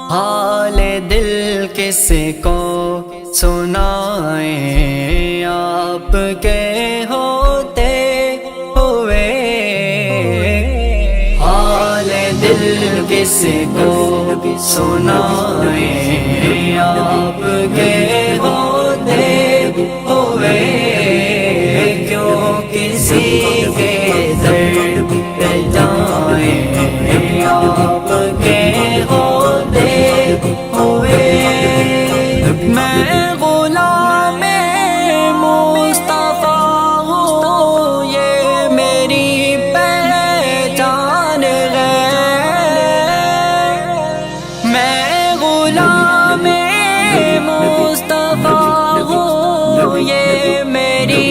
हाल दिल किसको सुनाए, आपके होते हुए। हाल दिल किसको सुनाए, आपके होते हुए। क्यों किसी के दर्द पे जाए, आपके होते हुए। मैं गुलाम मुस्तफा हूँ, ये मेरी पहचान है। मैं गुलाम मुस्तफा हूँ, ये मेरी